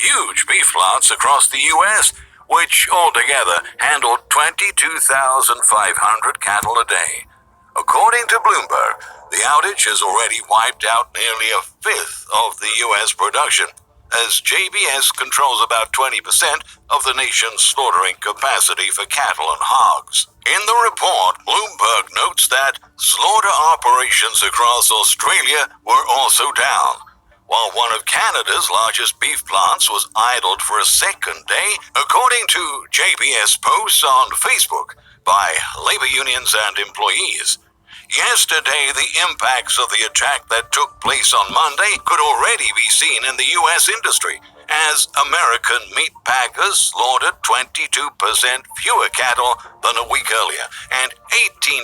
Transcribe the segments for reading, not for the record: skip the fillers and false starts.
huge beef plants across the U.S., which altogether handled 22,500 cattle a day. According to Bloomberg, the outage has already wiped out nearly a fifth of the U.S. production, as JBS controls about 20% of the nation's slaughtering capacity for cattle and hogs. In the report, Bloomberg notes that slaughter operations across Australia were also down, while one of Canada's largest beef plants was idled for a second day, according to JBS posts on Facebook by labor unions and employees. Yesterday, the impacts of the attack that took place on Monday could already be seen in the U.S. industry, as American meat packers slaughtered 22% fewer cattle than a week earlier and 18%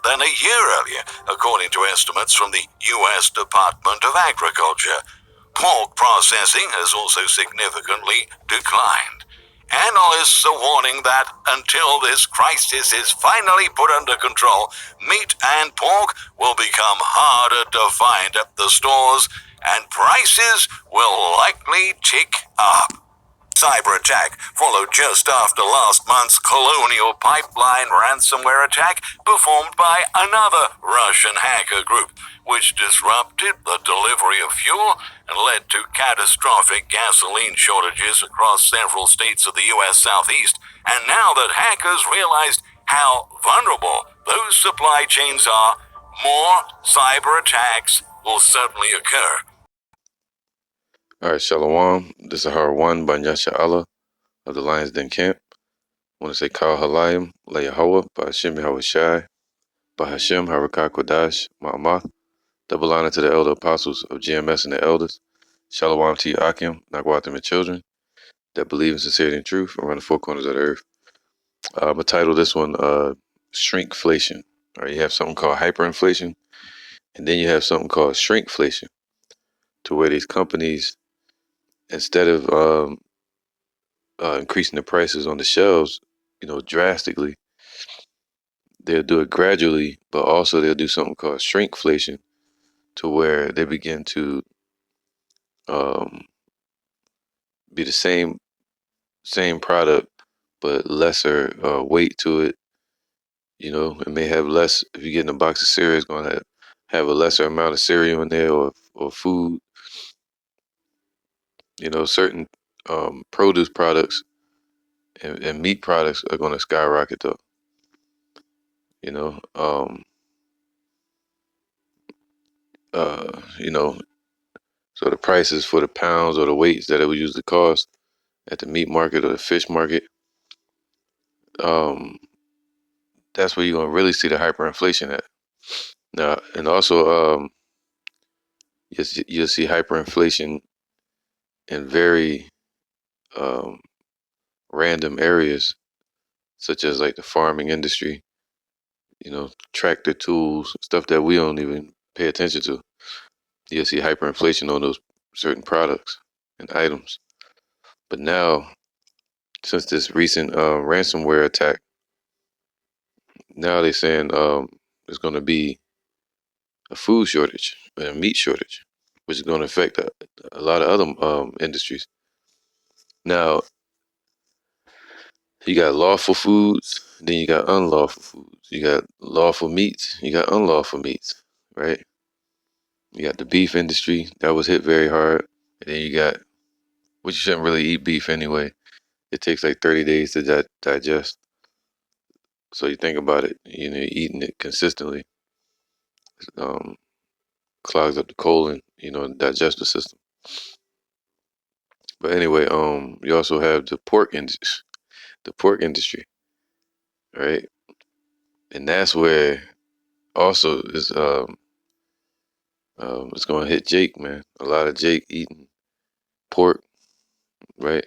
than a year earlier, according to estimates from the U.S. Department of Agriculture. Pork processing has also significantly declined. Analysts are warning that until this crisis is finally put under control, meat and pork will become harder to find at the stores, and prices will likely tick up. Cyber attack followed just after last month's Colonial Pipeline ransomware attack performed by another Russian hacker group, which disrupted the delivery of fuel and led to catastrophic gasoline shortages across several states of the U.S. Southeast. And now that hackers realized how vulnerable those supply chains are, more cyber attacks will certainly occur. All right, Shalom. This is Har One by Nyasha Allah of the Lions Den Camp. I want to say Kal Halayim, La Yahweh, by Hashem Yahweh by Hashem Harakah Kodash, Ma'amath. Double honor to the elder apostles of GMS and the elders. Shalom to you, Akim, Nagwatim and children that believe in sincerity and truth around the four corners of the earth. I'm going to title this one Shrinkflation. All right, you have something called hyperinflation, and then you have something called shrinkflation, to where these companies, instead of increasing the prices on the shelves, drastically, they'll do it gradually, but also they'll do something called shrinkflation, to where they begin to be the same product, but lesser weight to it. It may have less. If you get in a box of cereal, it's going to have a lesser amount of cereal in there, or food. Certain produce products and meat products are going to skyrocket though. So the prices for the pounds or the weights that it would usually cost at the meat market or the fish market, that's where you're going to really see the hyperinflation at. Now, and also, you'll see hyperinflation in very random areas, such as like the farming industry, tractor tools, stuff that we don't even pay attention to. You'll see hyperinflation on those certain products and items. But now, since this recent ransomware attack, now they're saying there's going to be a food shortage, a meat shortage, which is going to affect a lot of other industries. Now, you got lawful foods, then you got unlawful foods. You got lawful meats, you got unlawful meats, right? You got the beef industry that was hit very hard, and then you got, which you shouldn't really eat beef anyway. It takes like 30 days to digest. So you think about it, eating it consistently clogs up the colon, digestive system. But anyway, you also have the pork industry, right? And that's where also is it's gonna hit Jake, man. A lot of Jake eating pork, right?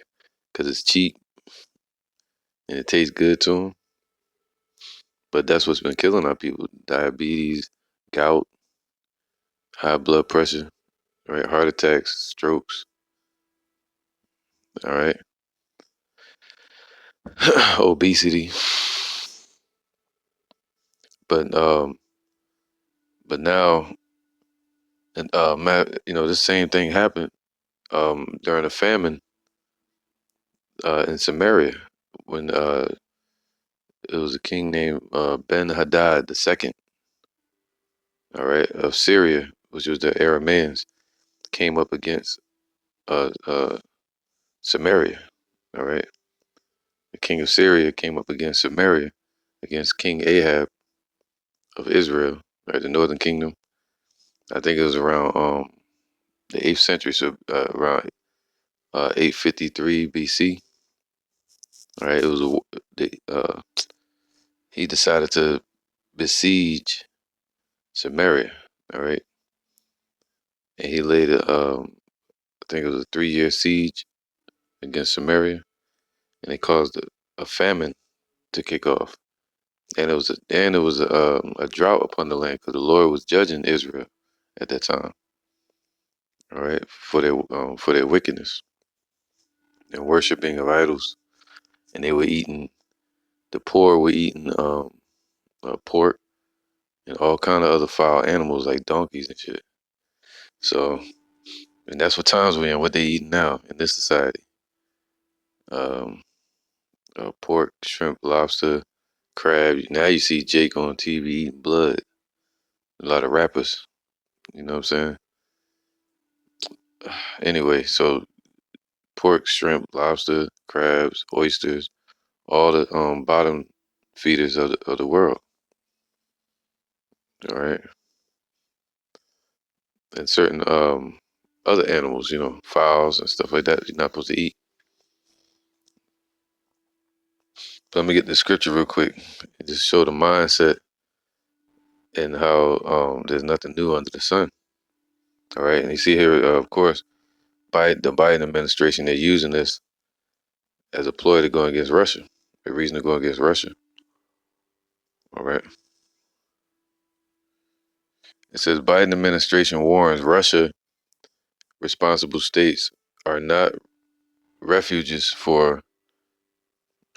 Because it's cheap and it tastes good to them. But that's what's been killing our people: diabetes, gout, high blood pressure, right? Heart attacks, strokes. All right. Obesity. But now, and this same thing happened during the famine in Samaria when it was a king named Ben Hadad the second, all right, of Syria, which was the Arameans, came up against uh, uh, Samaria, all right. The king of Syria came up against Samaria, against King Ahab of Israel, right, the northern kingdom. I think it was around the 8th century, so around 853 BC. All right, it was he decided to besiege Samaria. All right, and he laid I think it was a 3-year siege against Samaria, and it caused a famine to kick off. And it was a drought upon the land because the Lord was judging Israel at that time. All right, for their wickedness and worshiping of idols, and they were eating. The poor were eating pork and all kind of other foul animals like donkeys and shit. So, and that's what times we're in. What they eating now in this society? Um, Pork, shrimp, lobster, crab. Now you see Jake on TV eating blood. A lot of rappers. You know what I'm saying? Anyway, so pork, shrimp, lobster, crabs, oysters, all the bottom feeders of the world. All right, and certain other animals, fowls and stuff like that. You're not supposed to eat. But let me get the scripture real quick and just show the mindset and how there's nothing new under the sun. All right, and you see here, of course, by the Biden administration, they're using this as a ploy to go against Russia, a reason to go against Russia. All right. It says Biden administration warns Russia responsible states are not refuges for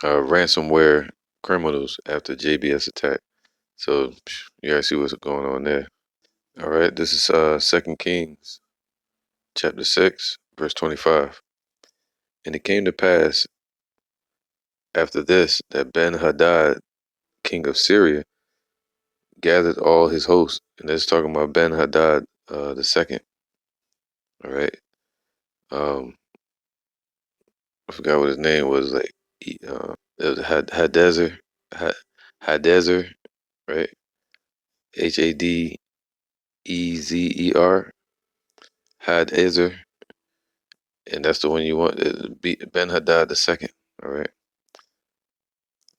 ransomware criminals after JBS attack. So you guys see what's going on there. All right, this is 2 Kings chapter 6, verse 25. And it came to pass after this that Ben-Hadad, king of Syria, gathered all his hosts. And that's talking about Ben-Hadad the second. All right. I forgot what his name was. Like, it was Hadezer, Hadezer, right? Hadezer, Hadezer, and that's the one you want. Ben Hadad the second. All right.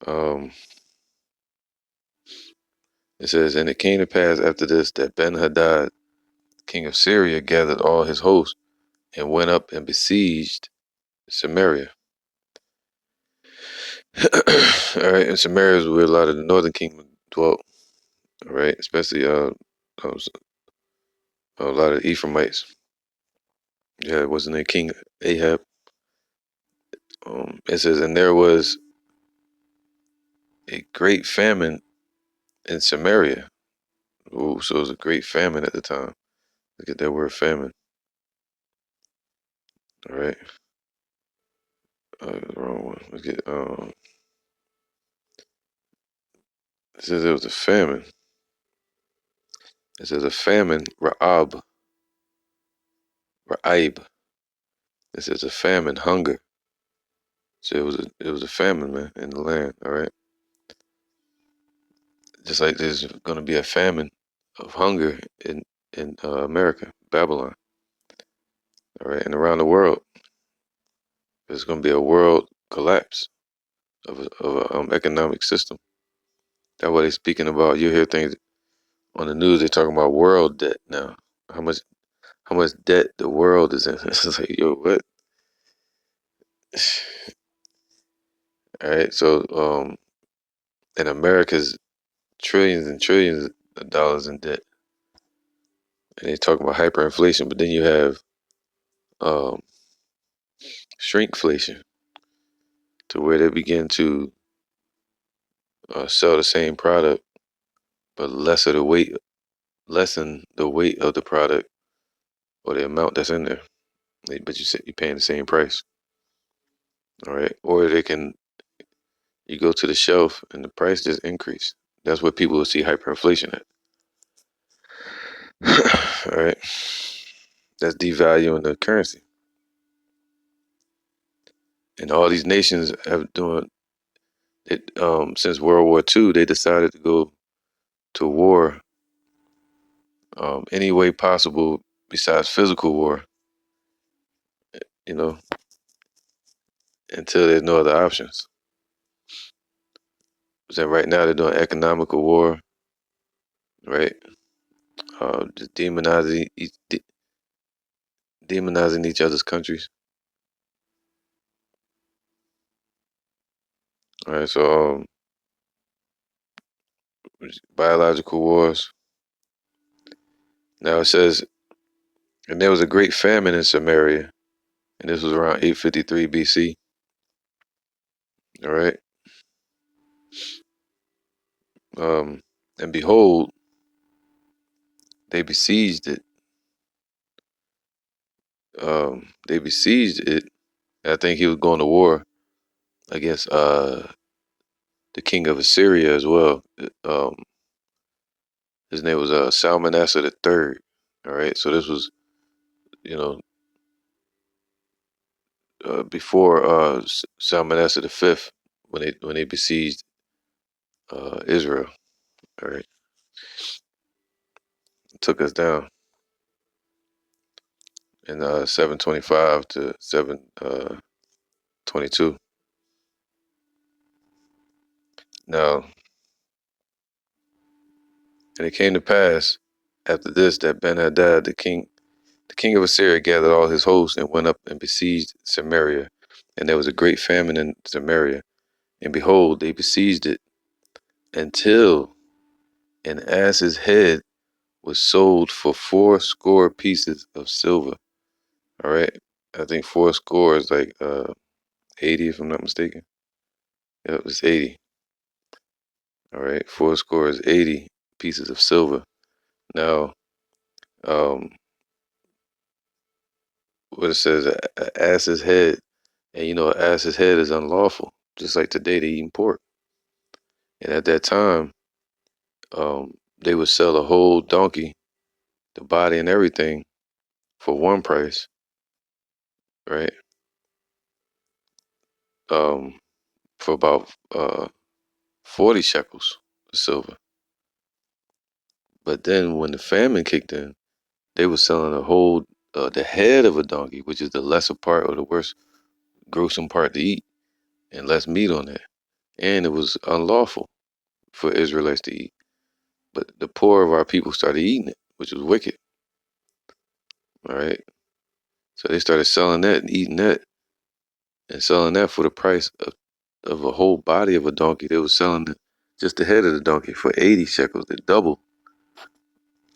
Um, it says, and it came to pass after this that Ben Hadad, king of Syria, gathered all his hosts and went up and besieged Samaria. All right, and Samaria is where a lot of the northern kingdom dwelt. All right, especially a lot of Ephraimites. Yeah, wasn't there King Ahab? It says, and there was a great famine in Samaria. Ooh, so it was a great famine at the time. Look at that word famine. All right. Wrong one. Let's get it says there was a famine. It says a famine, Ra'ib. It says a famine, hunger. So it was a famine, man, in the land, all right? Just like there's gonna be a famine of hunger in America, Babylon, all right, and around the world. There's gonna be a world collapse of a economic system. That's what they're speaking about. You hear things on the news. They're talking about world debt now. How much debt the world is in? It's like, yo, what? All right. So and America's trillions and trillions of dollars in debt, and they talk about hyperinflation. But then you have um shrinkflation, to where they begin to sell the same product, but lessen the weight of the product or the amount that's in there. But you're paying the same price. All right, or you go to the shelf and the price just increase. That's where people will see hyperinflation at. All right, that's devaluing the currency, and all these nations have doing it since World War II. They decided to go to war any way possible besides physical war. You know, until there's no other options. So right now they're doing economical war, right? Just demonizing each other's countries. All right, so biological wars. Now it says, and there was a great famine in Samaria, and this was around 853 BC. All right, um, and behold, they besieged it. They besieged it. I think he was going to war against the king of Assyria as well. His name was Salmanassar the Third. All right, so this was, you know, before Salmanassar the Fifth, when they besieged Israel. All right, took us down in 725 to 722. Now, and it came to pass after this that Ben-Hadad the king of Assyria, gathered all his hosts and went up and besieged Samaria, and there was a great famine in Samaria. And behold, they besieged it until an ass's head was sold for 80 pieces of silver. All right. I think 80 is like 80, if I'm not mistaken. Yep, it's 80. All right. 80 pieces of silver. Now, um, what it says, a ass's head, and you know, an ass's head is unlawful, just like today they eating pork. And at that time, they would sell a whole donkey, the body and everything, for one price, right? Um, for about 40 shekels of silver. But then when the famine kicked in, they were selling a whole the head of a donkey, which is the lesser part or the worst gruesome part to eat, and less meat on it. And it was unlawful for Israelites to eat. But the poor of our people started eating it, which was wicked. All right. So they started selling that and eating that and selling that for the price of a whole body of a donkey. They were selling just the head of the donkey for 80 shekels. They double,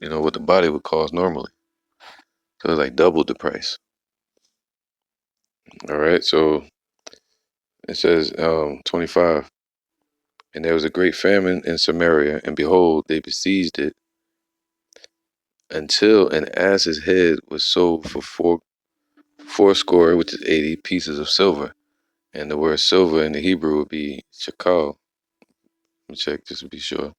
you know, what the body would cost normally. So it's like doubled the price. All right. So it says 25. And there was a great famine in Samaria, and behold, they besieged it until an ass's head was sold for fourscore, which is 80 pieces of silver. And the word silver in the Hebrew would be shakal. Let me check just to be sure.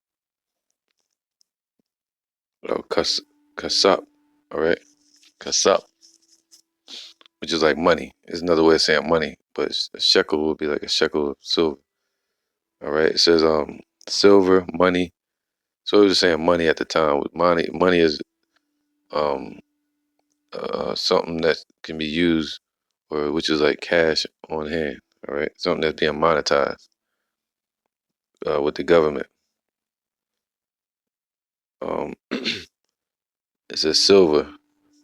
Oh, kasap. All right. Kasap, which is like money. It's another way of saying money, but a shekel would be like a shekel of silver. All right. It says silver, money. So it was just saying money at the time. Money is um something that can be used, or which is like cash on hand. All right, something that's being monetized with the government. It says silver,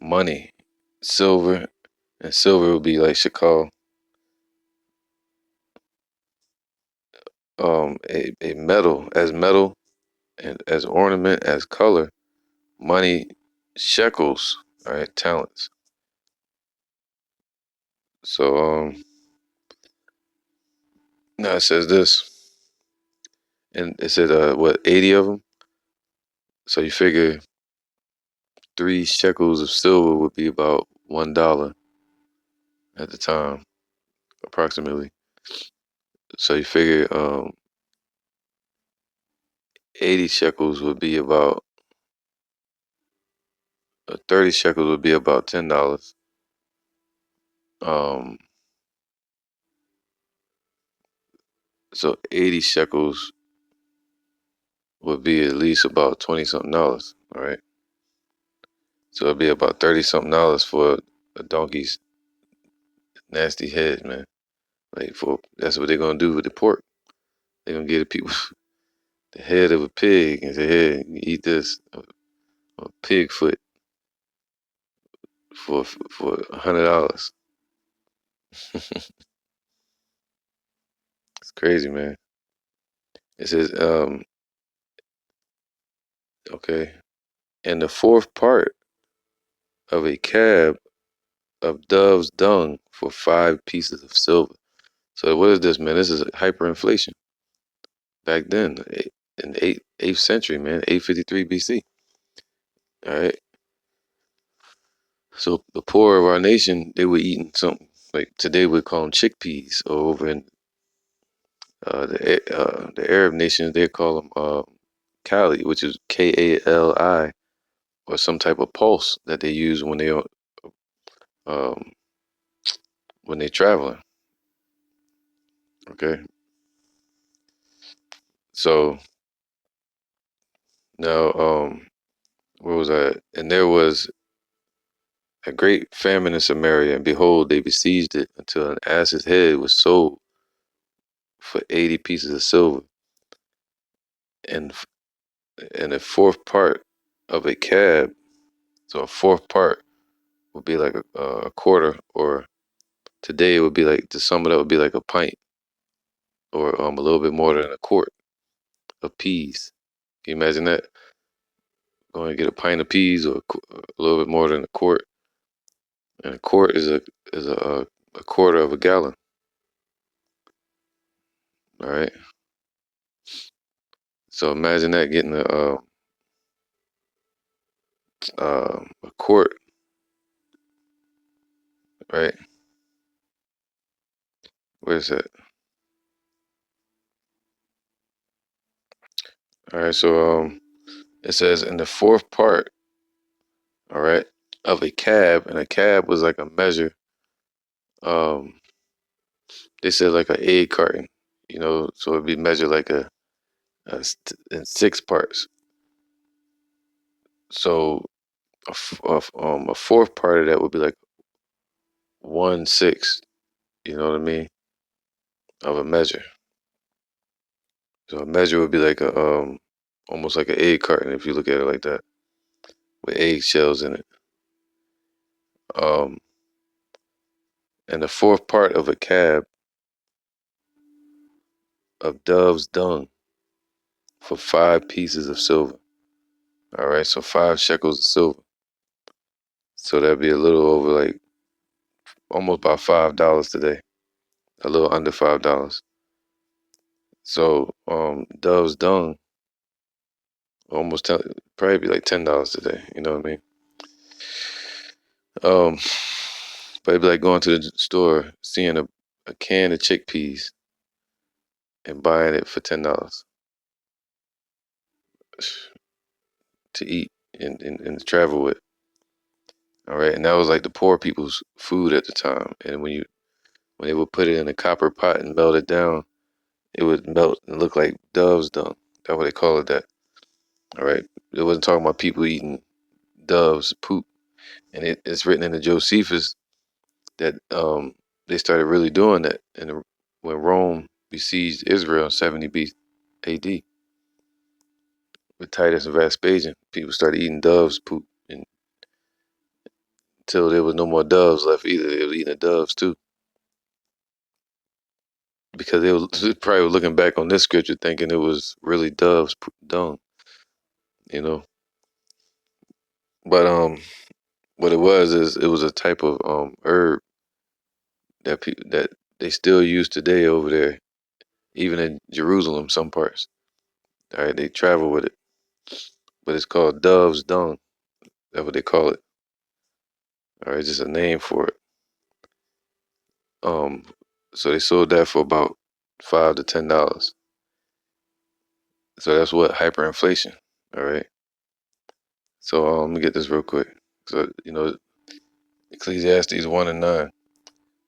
money, silver, and silver would be like shakal. A metal and as ornament, as color, money, shekels. All right, talents. So now it says this, and it said what 80 of them. So you figure 3 shekels of silver would be about $1 at the time, approximately. So you figure 80 shekels would be about 30 shekels would be about $10. Um, so 80 shekels would be at least about 20 something dollars. All right. So it'd be about 30 something dollars for a donkey's nasty head, man. Like for that's what they're gonna do with the pork. They're gonna give the people the head of a pig and say, "Hey, you eat this a pig foot for $100." It's crazy, man. It says, okay, and the fourth part of a cab of dove's dung for 5 pieces of silver. So what is this, man? This is hyperinflation. Back then, in the eighth century, man, 853 BC. All right. So the poor of our nation, they were eating something like today we call them chickpeas, or over in the Arab nations they call them kali, which is Kali, or some type of pulse that they use um, when they're traveling. Okay, so now where was I? And there was a great famine in Samaria, and behold, they besieged it until an ass's head was sold for 80 pieces of silver, and a fourth part of a cab. So a fourth part would be like a quarter, or today it would be like, to sum it up, would be like a pint, or a little bit more than a quart of peas. Can you imagine that? Going to get a pint of peas, or a little bit more than a quart, and a quart is a quarter of a gallon. All right. So imagine that, getting a quart, right? Where's that? All right. So it says in the fourth part, all right, of a cab, and a cab was like a measure. Um, they said like an egg carton, so it'd be measured like in 6 parts. So a fourth part of that would be like 1/6. You know what I mean? Of a measure. So a measure would be like a almost like an egg carton if you look at it like that, with eggshells in it. Um, and the fourth part of a cab of dove's dung for 5 pieces of silver. All right, so 5 shekels of silver. So that'd be a little over, like, almost about $5 today. A little under $5. So dove's dung almost probably be like $10 today. You know what I mean? Um, but it'd be like going to the store, seeing a can of chickpeas and buying it for $10 to eat and travel with. All right, and that was like the poor people's food at the time. And when they would put it in a copper pot and melt it down, it would melt and look like dove's dung. That's what they call it. That. All right, it wasn't talking about people eating dove's poop. And it's written in the Josephus that they started really doing that, and when Rome besieged Israel in 70 AD with Titus and Vespasian, people started eating doves' poop, and until there was no more doves left either, they were eating the doves too, because they were probably looking back on this scripture thinking it was really doves' dung, you know. But what it was is it was a type of herb that they still use today over there, even in Jerusalem, some parts. All right, they travel with it, but it's called dove's dung. That's what they call it. All right, just a name for it. Um, So they sold that for about $5 to $10. So that's what hyperinflation. All right. So let me get this real quick. So Ecclesiastes 1:9.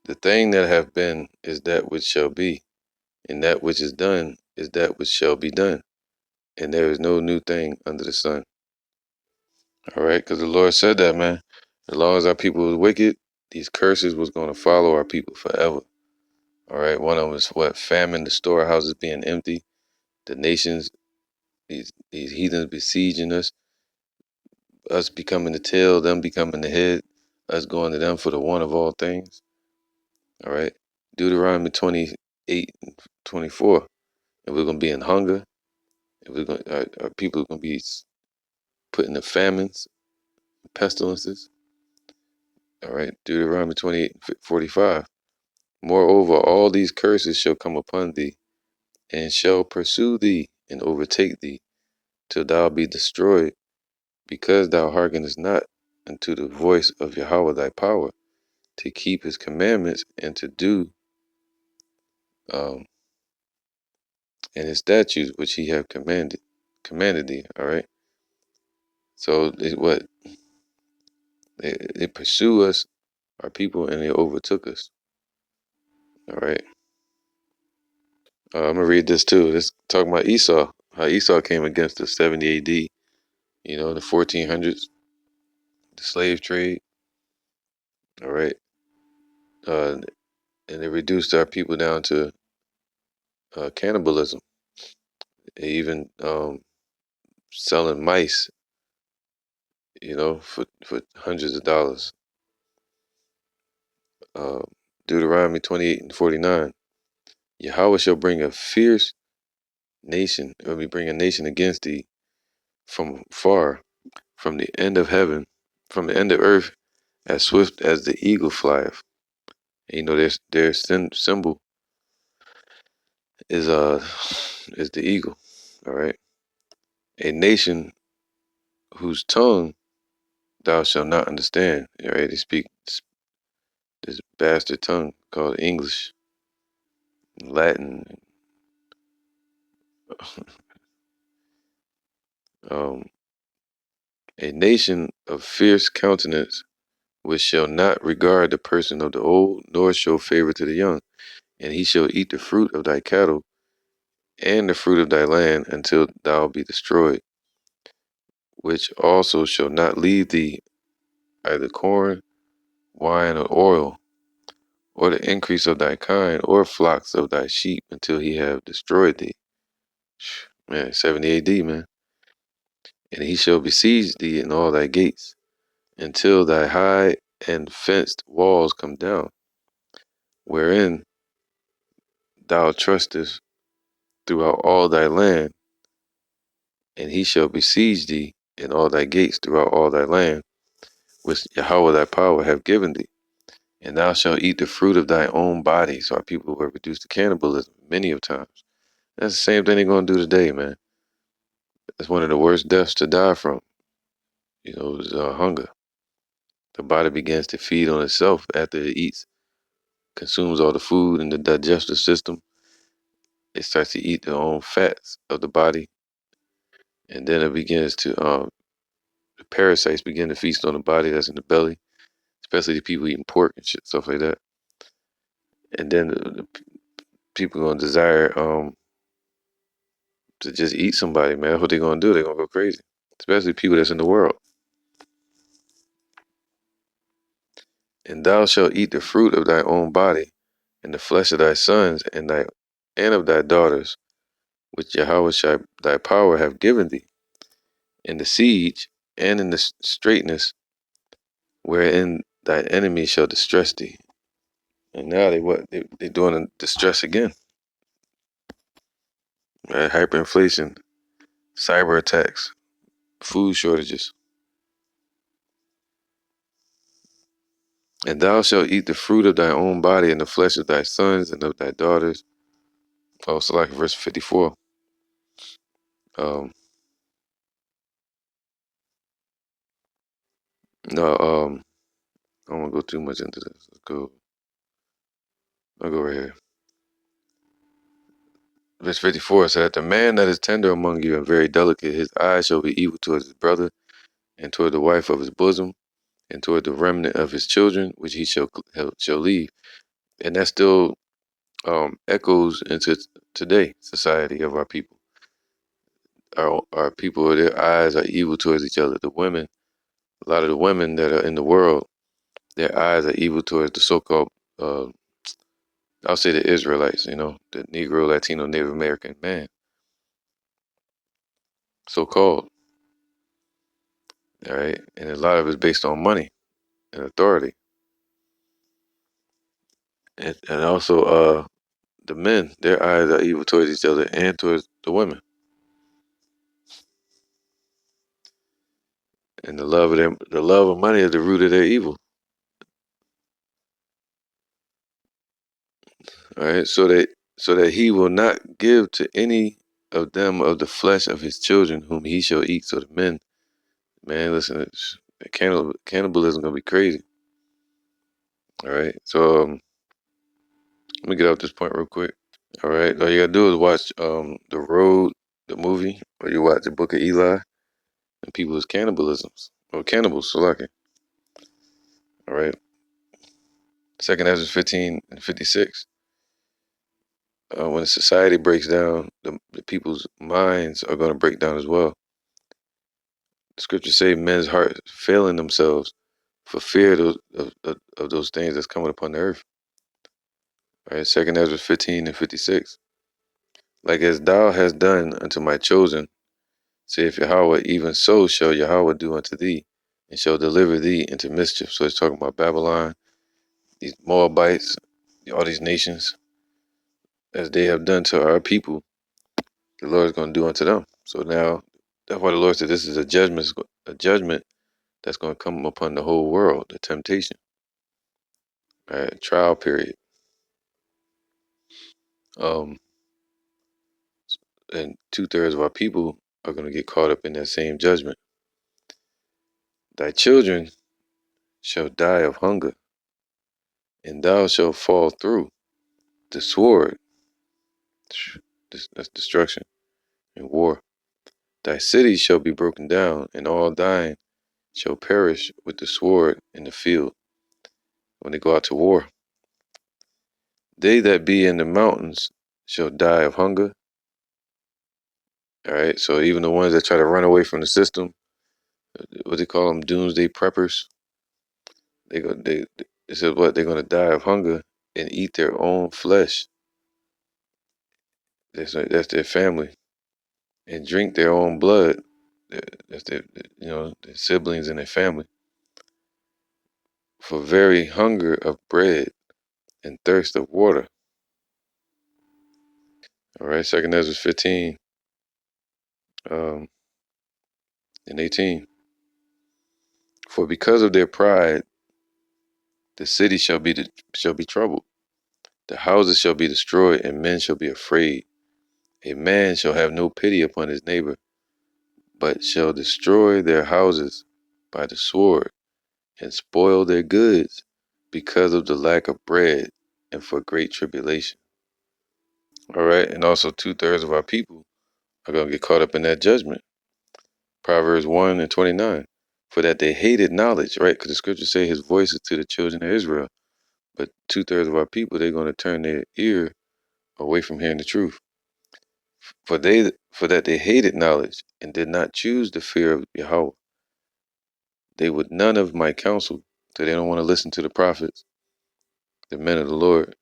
The thing that have been is that which shall be, and that which is done is that which shall be done, and there is no new thing under the sun. All right, because the Lord said that, man. As long as our people was wicked, these curses was going to follow our people forever. All right, one of them is what? Famine, the storehouses being empty, the nations, these heathens besieging us becoming the tail, them becoming the head, us going to them for the one of all things. All right, Deuteronomy 28:24. If we're going to be in hunger, if we're going, our people are going to be put in the famines, pestilences. All right, Deuteronomy 28:45. Moreover, all these curses shall come upon thee, and shall pursue thee, and overtake thee, till thou be destroyed, because thou hearkenest not unto the voice of Yahweh thy power, to keep his commandments, and to do um, and his statutes which he have commanded thee. All right. So they pursue us, our people, and they overtook us. All right. I'm gonna read this too. This talking about Esau, how Esau came against the 70 A.D. The 1400s, the slave trade. All right. And they reduced our people down to cannibalism. They even selling mice, for hundreds of dollars. Uh, Deuteronomy 28:49. Yahweh shall bring a fierce nation, or we bring a nation against thee from far, from the end of heaven, from the end of earth, as swift as the eagle flieth. And their symbol is is the eagle. All right. A nation whose tongue thou shalt not understand. All right. They speak this bastard tongue called English, Latin. Um, a nation of fierce countenance, which shall not regard the person of the old, nor show favor to the young. And he shall eat the fruit of thy cattle and the fruit of thy land until thou be destroyed, which also shall not leave thee either corn, wine, or oil, or the increase of thy kind, or flocks of thy sheep, until he have destroyed thee. Man, 70 A.D., man. And he shall besiege thee in all thy gates, until thy high and fenced walls come down, wherein thou trustest throughout all thy land, and he shall besiege thee in all thy gates throughout all thy land, which Yahweh thy power have given thee. And thou shalt eat the fruit of thy own body. So our people were reduced to cannibalism many of times. That's the same thing they're going to do today, man. That's one of the worst deaths to die from, is hunger. The body begins to feed on itself after it eats, consumes all the food in the digestive system. It starts to eat the own fats of the body. And then it begins to, the parasites begin to feast on the body that's in the belly, especially the people eating pork and shit, stuff like that. And then the people going to desire to just eat somebody, man. That's what they're going to do. They're going to go crazy, especially people that's in the world. And thou shalt eat the fruit of thy own body, and the flesh of thy sons, and of thy daughters, which Yahweh shall thy power have given thee, in the siege and in the straitness, wherein thy enemy shall distress thee. And now they doing a distress again. Right? Hyperinflation, cyber attacks, food shortages. And thou shalt eat the fruit of thy own body, and the flesh of thy sons and of thy daughters. Oh, so like verse 54. Um, no, I don't want to go too much into this. Let's go. I'll go right here. Verse 54 said, the man that is tender among you and very delicate, his eyes shall be evil towards his brother, and toward the wife of his bosom, and toward the remnant of his children, which he shall leave. And that still echoes into today society of our people. Our people, their eyes are evil towards each other. The women, a lot of the women that are in the world, their eyes are evil towards the so-called, I'll say the Israelites, the Negro, Latino, Native American man, so-called, all right? And a lot of it's based on money and authority. And also the men, their eyes are evil towards each other and towards the women. And the love of money is the root of their evil. All right, so that he will not give to any of them of the flesh of his children whom he shall eat. So the men, man, listen, cannibalism gonna be crazy. All right, so let me get off this point real quick. All right, all you gotta do is watch The Road, the movie, or you watch the Book of Eli, and people's cannibalisms or cannibals. So like it. All right, 2nd Ezra 15:56. When a society breaks down, the people's minds are going to break down as well. The scriptures say men's hearts failing themselves for fear of those things that's coming upon the earth. All right, 2nd Ezra 15:56. Like as thou hast done unto my chosen, saith Yahweh, even so shall Yahweh do unto thee, and shall deliver thee into mischief. So it's talking about Babylon, these Moabites, all these nations, as they have done to our people, the Lord is going to do unto them. So now, that's why the Lord said this is a judgment that's going to come upon the whole world, the temptation, right? Trial period. And 2/3 of our people are going to get caught up in that same judgment. Thy children shall die of hunger, and thou shalt fall through the sword. That's destruction and war. Thy cities shall be broken down, and all thine shall perish with the sword in the field when they go out to war. They that be in the mountains shall die of hunger. All right, so even the ones that try to run away from the system, what they call them, doomsday preppers, it says what? They're gonna die of hunger and eat their own flesh. That's their family, and drink their own blood. That's their siblings and their family. For very hunger of bread and thirst of water. All right, 2nd Ezra 15 and 18. For because of their pride, the city shall be troubled. The houses shall be destroyed, and men shall be afraid. A man shall have no pity upon his neighbor, but shall destroy their houses by the sword, and spoil their goods because of the lack of bread and for great tribulation. All right, and also 2/3 of our people are going to get caught up in that judgment. Proverbs 1:29. For that they hated knowledge, right? Because the scriptures say his voice is to the children of Israel. But 2/3 of our people, they're going to turn their ear away from hearing the truth. For that they hated knowledge and did not choose the fear of Yahweh. They would none of my counsel, so they don't want to listen to the prophets, the men of the Lord.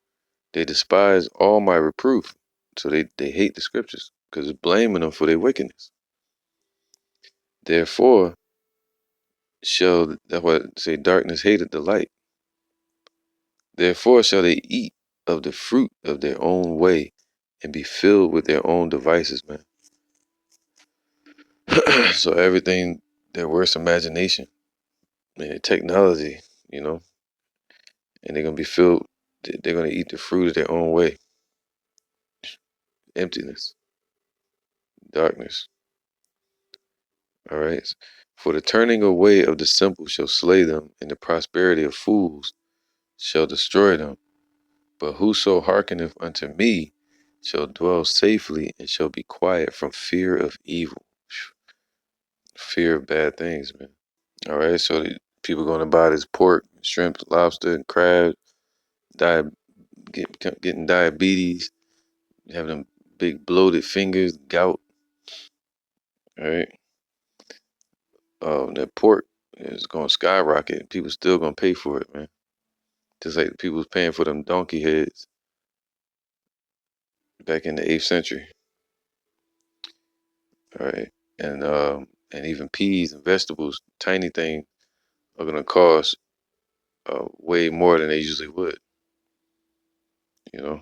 They despise all my reproof, so they hate the scriptures because it's blaming them for their wickedness. Therefore shall, that's what say, darkness hated the light. Therefore shall they eat of the fruit of their own way and be filled with their own devices, man. So everything, their worst imagination and technology, and they're gonna be filled. They're gonna eat the fruit of their own way. Emptiness, darkness. All right. For the turning away of the simple shall slay them, and the prosperity of fools shall destroy them. But whoso hearkeneth unto me shall dwell safely and shall be quiet from fear of evil. Fear of bad things, man. All right, so people going to buy this pork, shrimp, lobster, and crab, getting diabetes, having them big bloated fingers, gout. All right, that pork is going to skyrocket. People still going to pay for it, man. Just like people was paying for them donkey heads back in the 8th century. All right, and even peas and vegetables, tiny things, are going to cost way more than they usually would. You know.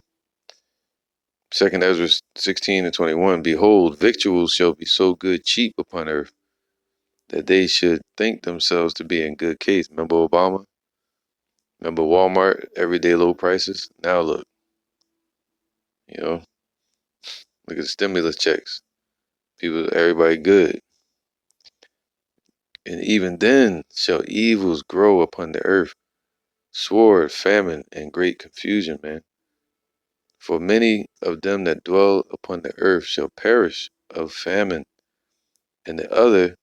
Second Ezra 16:21. Behold, victuals shall be so good cheap upon earth that they should think themselves to be in good case. Remember Obama? Remember Walmart, everyday low prices? Now look, you know, look at the stimulus checks. Everybody good. And even then shall evils grow upon the earth, sword, famine, and great confusion, man. For many of them that dwell upon the earth shall perish of famine, and the other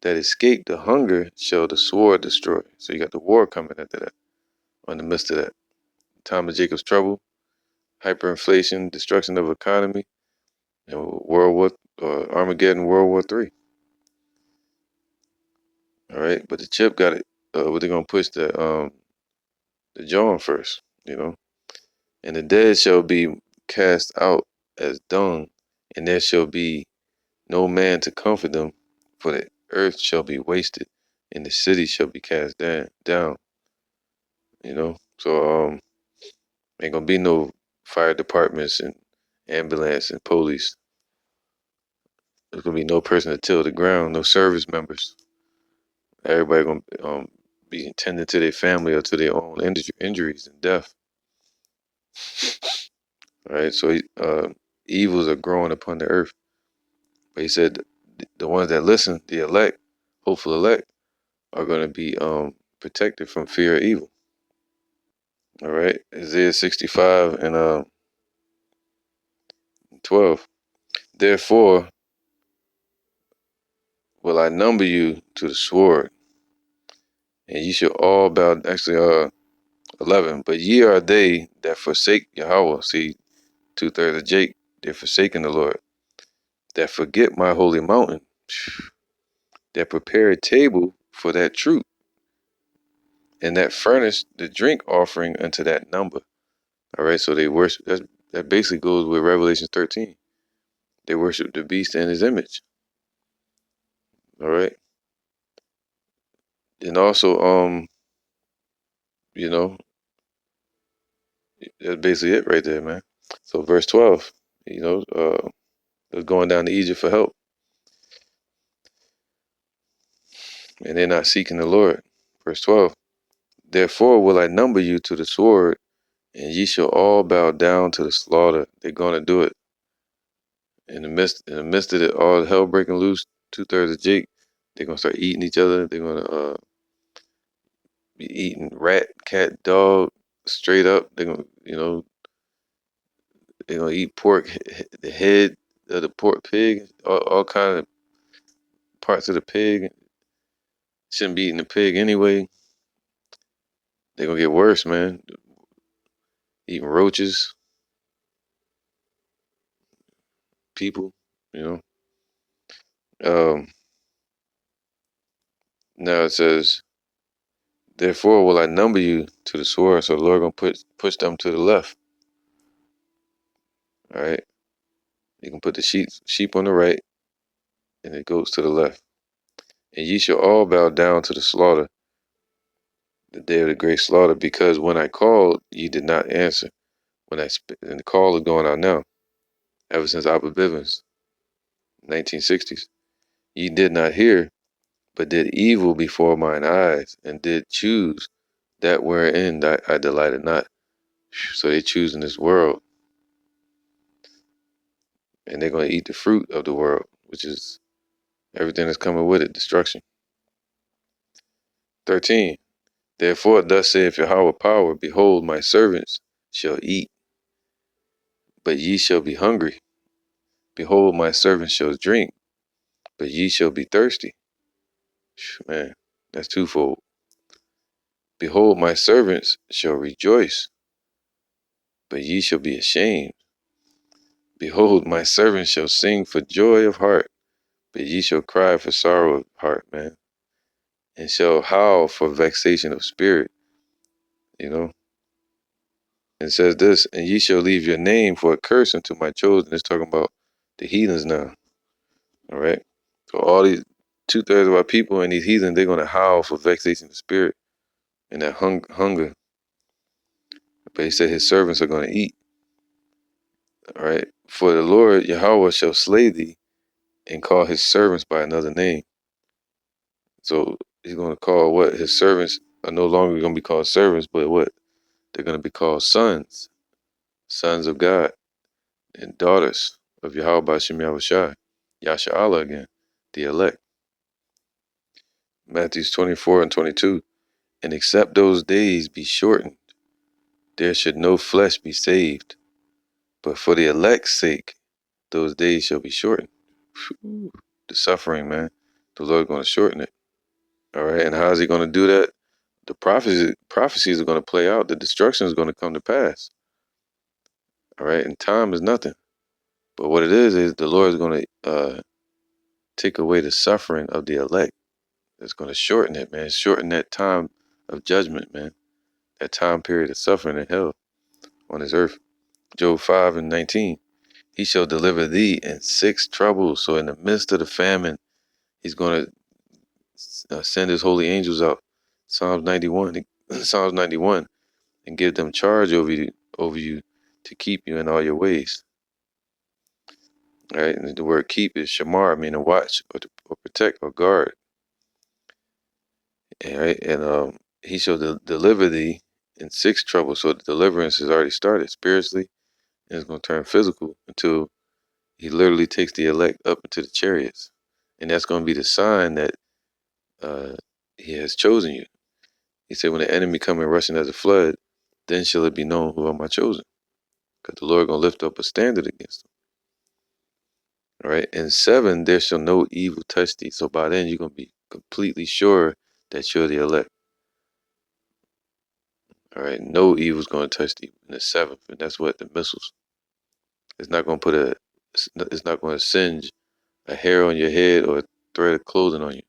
that escape the hunger shall the sword destroy. So you got the war coming after that, or in the midst of that. Time of Jacob's trouble, hyperinflation, destruction of economy, and Armageddon, World War III. All right, but the chip got it. What they gonna push the John first, you know? And the dead shall be cast out as dung, and there shall be no man to comfort them, for the earth shall be wasted, and the city shall be cast down. You know, so ain't gonna be no fire departments and ambulance and police. There's gonna be no person to till the ground, no service members. Everybody gonna be tending to their family or to their own injuries and death. All right, so evils are growing upon the earth. But he said the ones that listen, the elect, hopeful elect, are gonna be protected from fear of evil. All right, Isaiah 65 and 12. Therefore will I number you to the sword, and ye shall all bow. Actually, 11. But ye are they that forsake Yahweh. See, 2/3 of Jake, they're forsaking the Lord. That forget my holy mountain. That prepare a table for that truth, and that furnish the drink offering unto that number. All right, so they worship. That basically goes with Revelation 13. They worship the beast and his image. All right, and also, you know, that's basically it right there, man. So verse 12, you know, they're going down to Egypt for help, and they're not seeking the Lord. Verse 12. Therefore will I number you to the sword, and ye shall all bow down to the slaughter. They're gonna do it. In the midst of it, all hell breaking loose, 2/3 of Jake, they're gonna start eating each other. They're gonna be eating rat, cat, dog, straight up. They're gonna eat pork, the head of the pork pig, all kind of parts of the pig. Shouldn't be eating the pig anyway. They're gonna get worse, man. Eating roaches, people, you know. Now it says, therefore will I number you to the sword. So the Lord gonna push them to the left. All right. You can put the sheep on the right, and it goes to the left. And ye shall all bow down to the slaughter, the day of the great slaughter, because when I called, ye did not answer. And the call is going out now, ever since Abba Bivens, 1960s. Ye did not hear, but did evil before mine eyes, and did choose that wherein I delighted not. So they choose in this world, and they're going to eat the fruit of the world, which is everything that's coming with it, destruction. 13. Therefore thus saith Yahweh power, behold my servants, shall eat, but ye shall be hungry. Behold, my servant shall drink, but ye shall be thirsty. Man, that's twofold. Behold, my servants shall rejoice, but ye shall be ashamed. Behold, my servant shall sing for joy of heart, but ye shall cry for sorrow of heart, man, and shall howl for vexation of spirit, you know. It says this, and ye shall leave your name for a curse unto my chosen. It's talking about the heathens now, all right? So all these 2/3 of our people and these heathens, they're going to howl for vexation of spirit and that hunger. But he said his servants are going to eat, all right? For the Lord Yahweh shall slay thee and call his servants by another name. So he's going to call what? His servants are no longer going to be called servants, but what? They're going to be called sons, sons of God, and daughters of Yahweh Ba'Shem Yahushai, Yasha'Allah again, the elect. Matthew 24:22. And except those days be shortened, there should no flesh be saved. But for the elect's sake, those days shall be shortened. Whew. The suffering, man. The Lord's going to shorten it. All right. And how is he going to do that? The prophecies are going to play out. The destruction is going to come to pass. All right. And time is nothing. But what it is the Lord is going to take away the suffering of the elect. It's going to shorten it, man. Shorten that time of judgment, man. That time period of suffering in hell on this earth. Job 5:19. He shall deliver thee in 6 troubles. So in the midst of the famine, he's going to send his holy angels out. Psalms 91, and give them charge over you to keep you in all your ways. All right, and the word keep is shamar, meaning watch or protect or guard. All right, and he shall deliver thee in 6 troubles. So the deliverance has already started spiritually, and it's going to turn physical until he literally takes the elect up into the chariots, and that's going to be the sign that he has chosen you. He said, when the enemy come and rushing as a flood, then shall it be known who are my chosen. Because the Lord going to lift up a standard against them. All right. And 7, there shall no evil touch thee. So by then you're going to be completely sure that you're the elect. All right. No evil is going to touch thee in the 7th. And that's what the missiles. It's not going to it's not going to singe a hair on your head or a thread of clothing on you.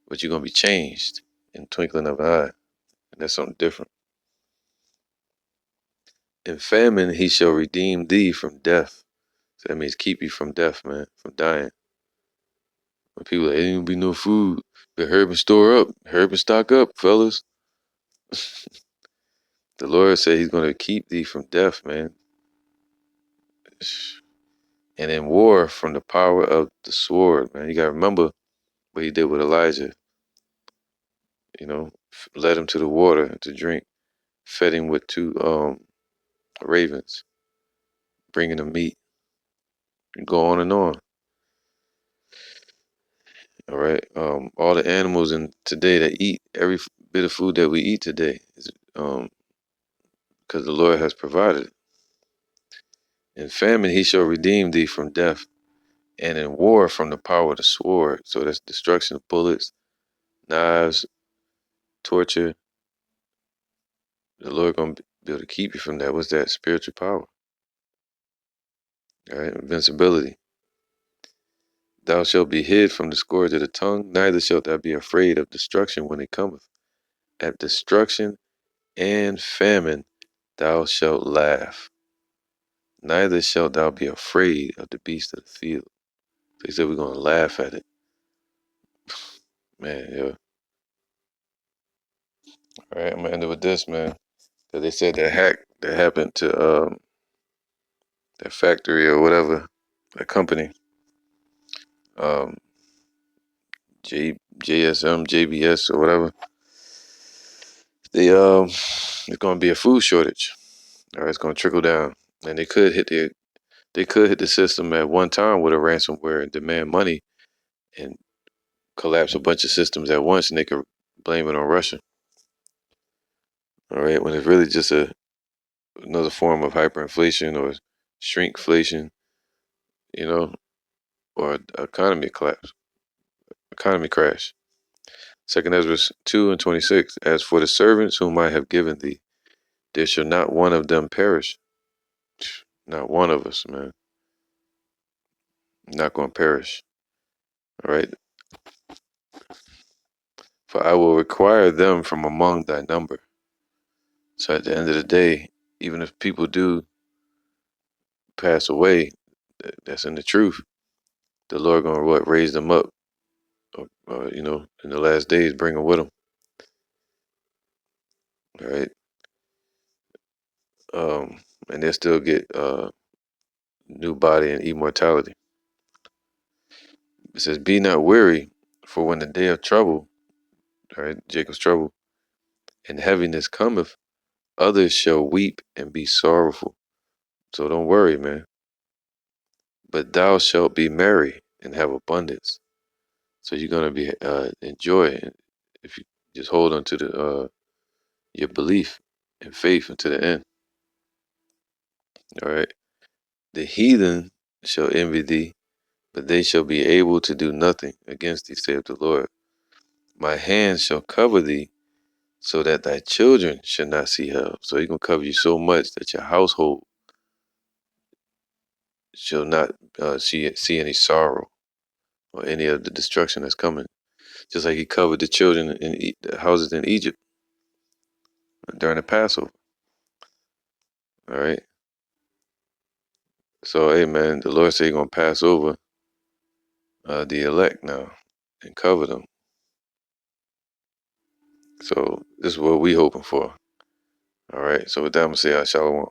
But you're going to be changed in the twinkling of an eye. And that's something different. In famine, he shall redeem thee from death. So that means keep you from death, man, from dying. When people are like, ain't gonna be no food, but hurry and store up, hurry and stock up, fellas. The Lord said he's gonna keep thee from death, man. And in war from the power of the sword, man. You gotta remember what he did with Elijah. You know, led him to the water to drink, fed him with 2 ravens, bringing him meat, and go on and on. All right. All the animals in today that eat every bit of food that we eat today is because the Lord has provided it. In famine, he shall redeem thee from death, and in war from the power of the sword. So that's destruction of bullets, knives, torture. The Lord gonna be able to keep you from that. What's that? Spiritual power. All right, invincibility. Thou shalt be hid from the scourge of the tongue, neither shalt thou be afraid of destruction when it cometh. At destruction and famine thou shalt laugh. Neither shalt thou be afraid of the beast of the field. So he said we're gonna laugh at it. Man, yeah. All right, I'm gonna end it with this, man. Cause they said that hack that happened to that factory or whatever, that company, um, JSM, JBS or whatever. They it's gonna be a food shortage. All right, it's gonna trickle down, and they could hit the system at one time with a ransomware and demand money and collapse a bunch of systems at once, and they could blame it on Russia. All right, when it's really just a another form of hyperinflation or shrinkflation, you know, or economy collapse, economy crash. Second Ezra 2:26. As for the servants whom I have given thee, there shall not one of them perish. Not one of us, man. Not going to perish. All right. For I will require them from among thy number. So at the end of the day, even if people do pass away, that's in the truth. The Lord gonna raise them up, you know, in the last days, bring them with him. All right. And they'll still get new body and immortality. It says, "Be not weary, for when the day of trouble, all right, Jacob's trouble, and heaviness cometh, others shall weep and be sorrowful." So don't worry, man. But thou shalt be merry and have abundance. So you're gonna be enjoy it if you just hold on to the your belief and faith unto the end. All right. The heathen shall envy thee, but they shall be able to do nothing against thee, saith the Lord. My hand shall cover thee, so that thy children shall not see hell. So he's gonna cover you so much that your household shall not see any sorrow or any of the destruction that's coming. Just like he covered the children in the houses in Egypt during the Passover. All right. So, hey, man, the Lord said he's gonna pass over the elect now and cover them. So this is what we hoping for. All right. So with that, I'm gonna say Shalom.